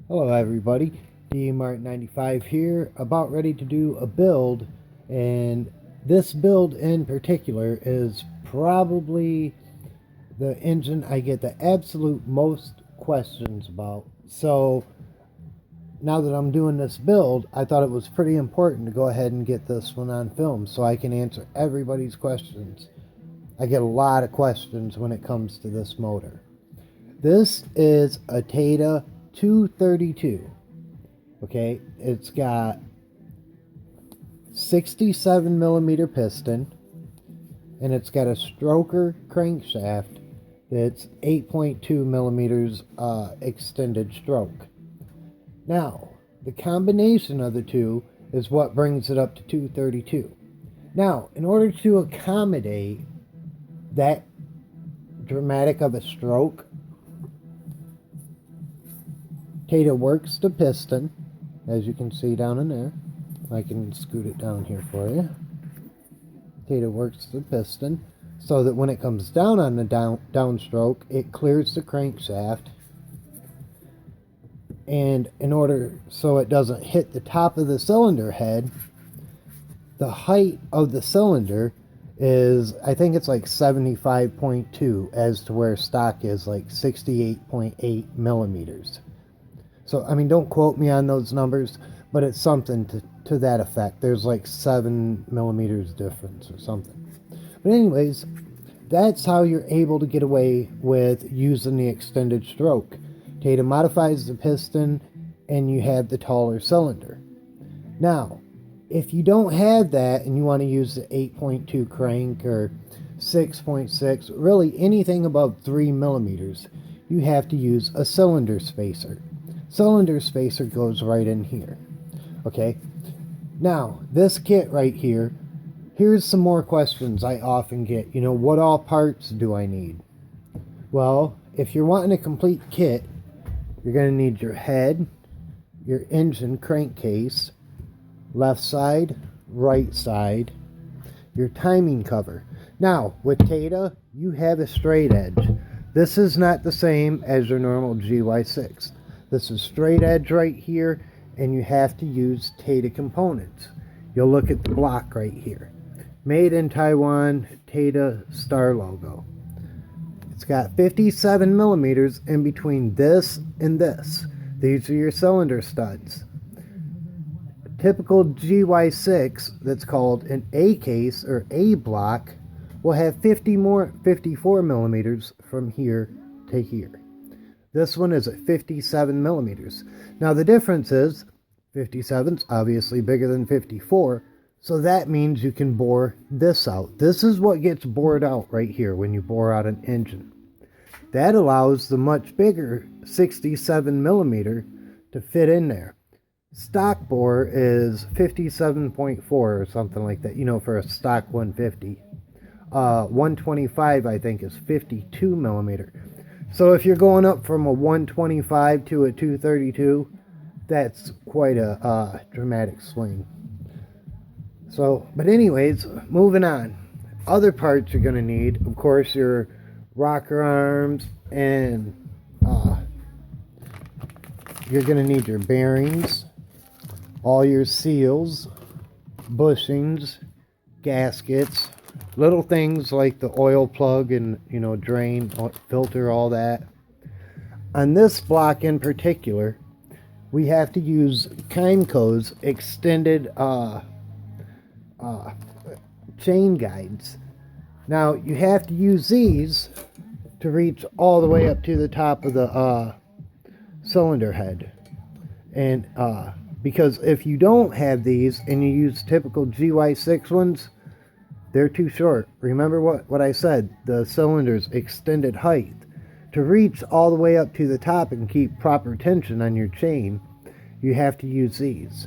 Hello everybody, DMart95 here, about ready to do a build, and this build in particular is probably the engine I get the absolute most questions about. So now that I'm doing this build, I thought it was pretty important to go ahead and get this one on film so I can answer everybody's questions. I get a lot of questions when it comes to this motor. This is a Taida 232. Okay, it's got 67 millimeter piston, and it's got a stroker crankshaft that's 8.2 millimeters extended stroke. Now, the combination of the two is what brings it up to 232. Now, in order to accommodate that dramatic of a stroke, Taida works the piston, as you can see down in there. I can scoot it down here for you. Taida works the piston so that when it comes down on the downstroke, it clears the crankshaft. And in order so it doesn't hit the top of the cylinder head, the height of the cylinder is, I think it's like 75.2, as to where stock is like 68.8 millimeters. So, I mean, don't quote me on those numbers, but it's something to that effect. There's like 7 millimeters difference or something. But anyways, that's how you're able to get away with using the extended stroke. Taida modifies the piston, and you have the taller cylinder. Now, if you don't have that and you want to use the 8.2 crank or 6.6, really anything above 3 millimeters, you have to use a cylinder spacer. Cylinder spacer goes right in here. Okay, now this kit right here, here's some more questions I often get. You know, what all parts do I need? Well, if you're wanting a complete kit, you're going to need your head, your engine crankcase, left side, right side, your timing cover. Now, with Taida, you have a straight edge. This is not the same as your normal GY6. This is straight edge right here, and you have to use Taida components. You'll look at the block right here. Made in Taiwan, Taida star logo. It's got 57 millimeters in between this and this. These are your cylinder studs. A typical GY6 that's called an A case or A block will have 54 millimeters from here to here. This one is at 57 millimeters. Now the difference is 57 is obviously bigger than 54, so that means you can bore this out. This is what gets bored out right here when you bore out an engine. That allows the much bigger 67 millimeter to fit in there. Stock bore is 57.4 or something like that, you know, for a stock 150. 125 I think is 52 millimeter. So if you're going up from a 125 to a 232, that's quite a dramatic swing. So, but anyways, moving on. Other parts you're going to need, of course, your rocker arms, and you're going to need your bearings, all your seals, bushings, gaskets, little things like the oil plug and, you know, drain, filter, all that. On this block in particular, we have to use Kymco's extended chain guides. Now, you have to use these to reach all the way up to the top of the cylinder head. And because if you don't have these and you use typical GY6 ones, they're too short. Remember what I said, the cylinder's extended height. To reach all the way up to the top and keep proper tension on your chain, you have to use these.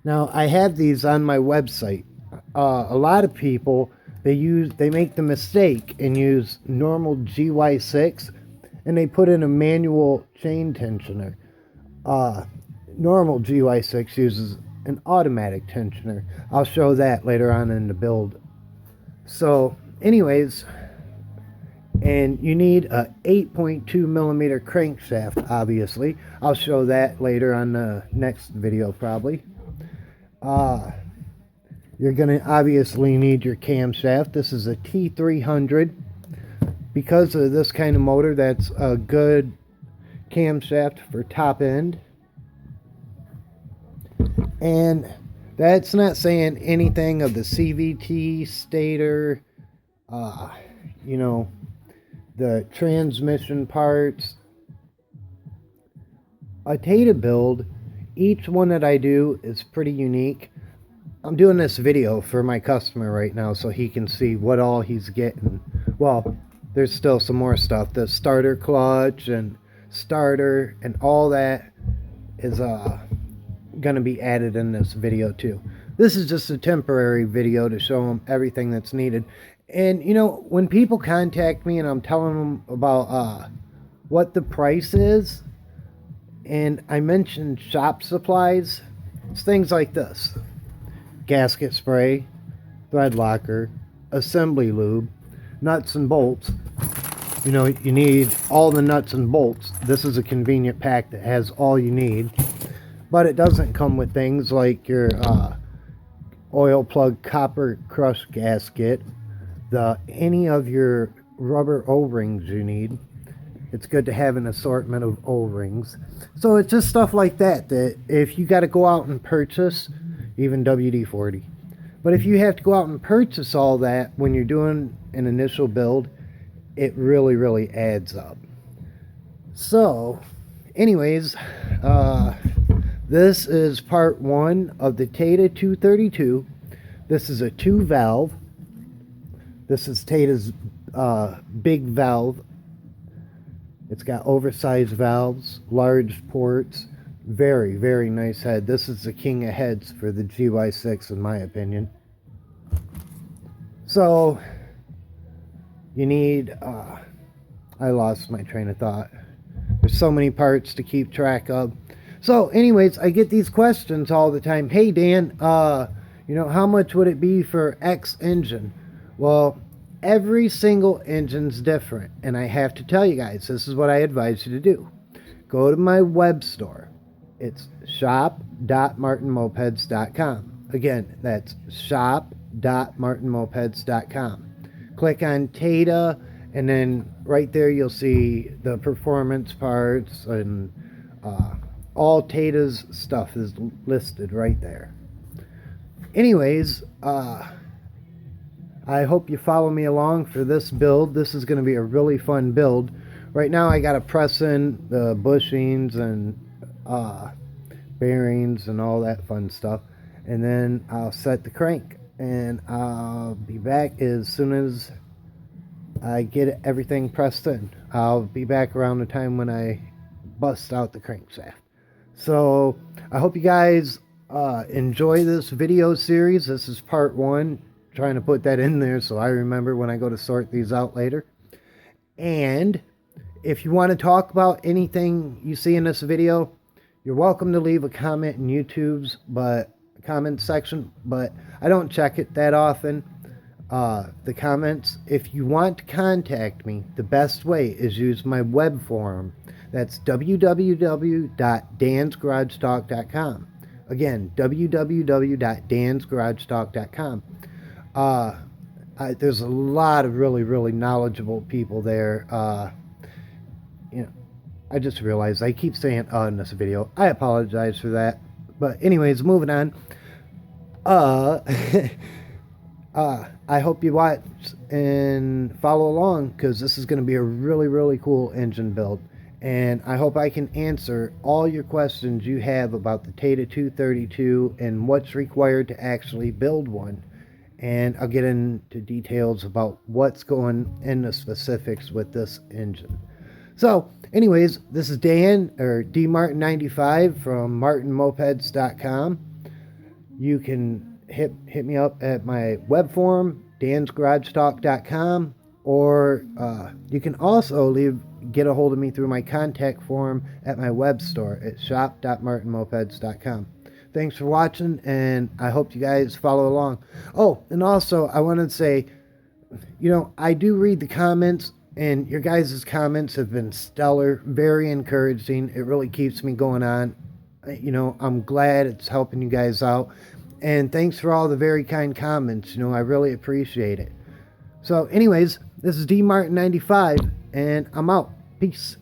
Now, I have these on my website. A lot of people, they make the mistake and use normal GY6, and they put in a manual chain tensioner. Normal GY6 uses an automatic tensioner. I'll show that later on in the build. So, anyways, And you need a 8.2 millimeter crankshaft, obviously. I'll show that later on the next video probably. You're going to obviously need your camshaft. This is a T300. Because of this kind of motor, that's a good camshaft for top end. And that's not saying anything of the CVT, stator, you know, the transmission parts. A Taida build, each one that I do is pretty unique. I'm doing this video for my customer right now so he can see what all he's getting. Well, there's still some more stuff. The starter clutch and starter and all that is going to be added in this video too. This is just a temporary video to show them everything that's needed. And you know, when people contact me and I'm telling them about what the price is, and I mentioned shop supplies, it's things like this: gasket spray, thread locker, assembly lube, nuts and bolts. You know, you need all the nuts and bolts. This is a convenient pack that has all you need, but it doesn't come with things like your oil plug copper crush gasket, any of your rubber O-rings you need. It's good to have an assortment of O-rings. So it's just stuff like that if you got to go out and purchase, even WD-40. But if you have to go out and purchase all that when you're doing an initial build, it really, really adds up. So, anyways, this is part 1 of the Taida 232. This is a 2-valve. This is Taida's big valve. It's got oversized valves, large ports, very, very nice head. This is the king of heads for the GY6 in my opinion. So, you need, I lost my train of thought. There's so many parts to keep track of. So anyways, I get these questions all the time. Hey Dan, you know, how much would it be for X engine? Well, every single engine's different. And I have to tell you guys, this is what I advise you to do. Go to my web store. It's shop.martinmopeds.com. Again, that's shop.martinmopeds.com. Click on Taida, and then right there you'll see the performance parts, and all Taida's stuff is listed right there. Anyways, I hope you follow me along for this build. This is going to be a really fun build. Right now I got to press in the bushings and bearings and all that fun stuff, and then I'll set the crank. And I'll be back as soon as I get everything pressed in. I'll be back around the time when I bust out the crankshaft. So I hope you guys enjoy this video series. This is part 1. Trying to put that in there so I remember when I go to sort these out later. And if you want to talk about anything you see in this video, you're welcome to leave a comment in YouTube's comment section, but I don't check it that often, the comments. If you want to contact me, the best way is use my web forum. That's www.dansgaragetalk.com. Again, www.dansgaragetalk.com. There's a lot of really, really knowledgeable people there. You know, I just realized I keep saying in this video. I apologize for that. But anyways, moving on. I hope you watch and follow along, because this is going to be a really, really cool engine build. And I hope I can answer all your questions you have about the Taida 232 and what's required to actually build one. And I'll get into details about what's going in the specifics with this engine. So, anyways, this is Dan, or DMartin95 from martinmopeds.com. You can hit me up at my web forum, dansgaragetalk.com, or you can also get a hold of me through my contact form at my web store at shop.martinmopeds.com. Thanks for watching, and I hope you guys follow along. Oh, and also, I wanted to say, you know, I do read the comments, And your guys' comments have been stellar, very encouraging. It really keeps me going on. You know, I'm glad it's helping you guys out. And thanks for all the very kind comments. You know, I really appreciate it. So anyways, this is D Martin 95, and I'm out. Peace.